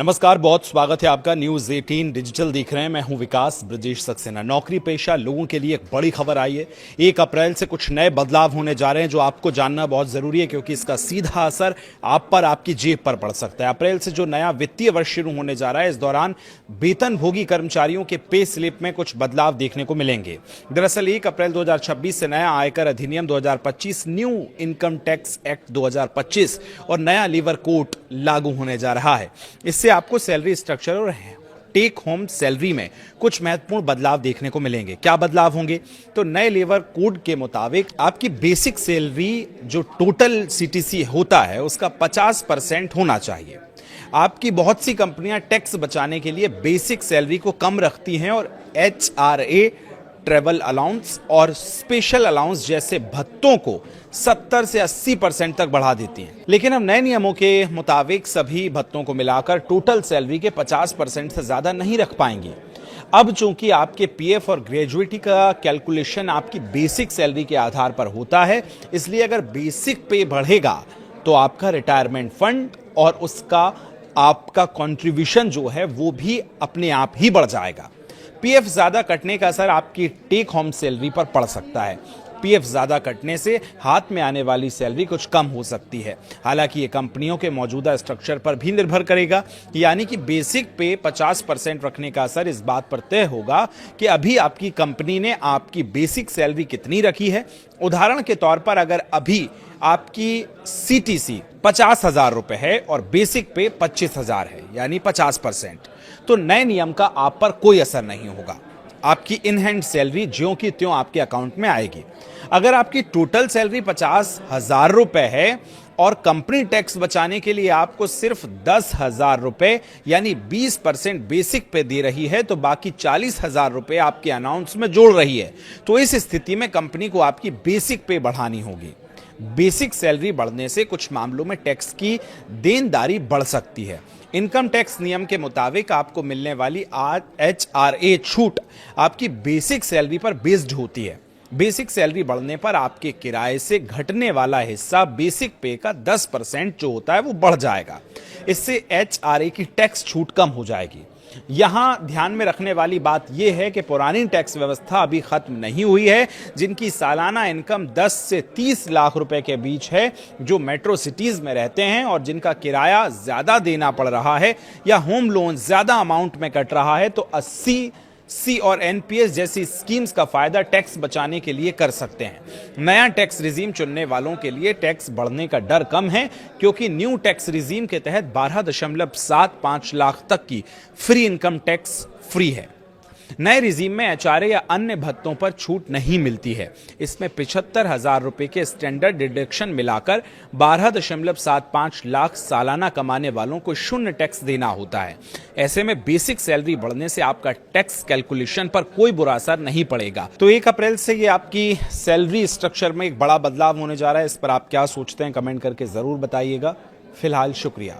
नमस्कार, बहुत स्वागत है आपका। न्यूज 18 डिजिटल देख रहे हैं। मैं हूं विकास ब्रजेश सक्सेना। नौकरी पेशा लोगों के लिए एक बड़ी खबर आई है। 1 अप्रैल से कुछ नए बदलाव होने जा रहे हैं जो आपको जानना बहुत जरूरी है, क्योंकि इसका सीधा असर आप पर, आपकी जेब पर पड़ सकता है। अप्रैल से जो नया वित्तीय वर्ष शुरू होने जा रहा है, इस दौरान वेतनभोगी कर्मचारियों के पे स्लिप में कुछ बदलाव देखने को मिलेंगे। दरअसल 1 अप्रैल 2026 से नया आयकर अधिनियम 2025, न्यू इनकम टैक्स एक्ट 2025 और नया लेबर कोड लागू होने जा रहा है। इससे आपको सैलरी स्ट्रक्चर और टेक होम सैलरी में कुछ महत्वपूर्ण बदलाव देखने को मिलेंगे। क्या बदलाव होंगे? तो नए लेबर कोड के मुताबिक आपकी बेसिक सैलरी जो टोटल सीटीसी होता है उसका 50% होना चाहिए। आपकी बहुत सी कंपनियां टैक्स बचाने के लिए बेसिक सैलरी को कम रखती हैं और एचआरए, ट्रेवल अलाउंस और स्पेशल अलाउंस जैसे भत्तों को 70 से 80% तक बढ़ा देती हैं। लेकिन अब नए नियमों के मुताबिक सभी भत्तों को मिलाकर टोटल सैलरी के 50% से ज्यादा नहीं रख पाएंगी। अब चूंकि आपके पीएफ और ग्रेजुएटी का कैलकुलेशन आपकी बेसिक सैलरी के आधार पर होता है, इसलिए अगर बेसिक पे बढ़ेगा तो आपका रिटायरमेंट फंड और उसका आपका कंट्रीब्यूशन जो है वो भी अपने आप ही बढ़ जाएगा। पीएफ ज्यादा कटने का असर आपकी टेक होम सैलरी पर पड़ सकता है। पीएफ ज्यादा कटने से हाथ में आने वाली सैलरी कुछ कम हो सकती है। हालांकि ये कंपनियों के मौजूदा स्ट्रक्चर पर भी निर्भर करेगा, यानी कि बेसिक पे 50% रखने का असर इस बात पर तय होगा कि अभी आपकी कंपनी ने आपकी बेसिक सैलरी कितनी रखी है। उदाहरण के तौर पर अगर अभी आपकी सीटीसी 50,000 रुपए है और बेसिक पे 25,000 है, यानी 50%, तो नए नियम का आप पर कोई असर नहीं होगा। आपकी इन हैंड सैलरी ज्यों की त्यों आपके अकाउंट में आएगी। अगर आपकी टोटल सैलरी 50,000 रुपए है और कंपनी टैक्स बचाने के लिए आपको सिर्फ 10,000 रुपए यानी 20% बेसिक पे दे रही है, तो बाकी 40,000 रुपए आपके अनाउंस में जोड़ रही है, तो इस स्थिति में कंपनी को आपकी बेसिक पे बढ़ानी होगी। बेसिक सैलरी बढ़ने से कुछ मामलों में टैक्स की देनदारी बढ़ सकती है। इनकम टैक्स नियम के मुताबिक आपको मिलने वाली एचआरए छूट आपकी बेसिक सैलरी पर बेस्ड होती है। बेसिक सैलरी बढ़ने पर आपके किराए से घटने वाला हिस्सा बेसिक पे का 10% जो होता है वो बढ़ जाएगा। इससे एचआरए की टैक्स छूट कम हो जाएगी। यहां ध्यान में रखने वाली बात यह है कि पुरानी टैक्स व्यवस्था अभी खत्म नहीं हुई है। जिनकी सालाना इनकम 10 से 30 लाख रुपए के बीच है, जो मेट्रो सिटीज में रहते हैं और जिनका किराया ज्यादा देना पड़ रहा है या होम लोन ज्यादा अमाउंट में कट रहा है, तो 80C और एनपीएस जैसी स्कीम्स का फायदा टैक्स बचाने के लिए कर सकते हैं। नया टैक्स रिजीम चुनने वालों के लिए टैक्स बढ़ने का डर कम है, क्योंकि न्यू टैक्स रिजीम के तहत 12.75 लाख तक की फ्री इनकम टैक्स फ्री है। नए रिजीम में एचआरए या अन्य भत्तों पर छूट नहीं मिलती है। इसमें 75,000 रुपए के स्टैंडर्ड डिडक्शन मिलाकर 12.75 लाख सालाना कमाने वालों को शून्य टैक्स देना होता है। ऐसे में बेसिक सैलरी बढ़ने से आपका टैक्स कैलकुलेशन पर कोई बुरा असर नहीं पड़ेगा। तो 1 अप्रैल से ये आपकी सैलरी स्ट्रक्चर में एक बड़ा बदलाव होने जा रहा है। इस पर आप क्या सोचते हैं, कमेंट करके जरूर बताइएगा। फिलहाल शुक्रिया।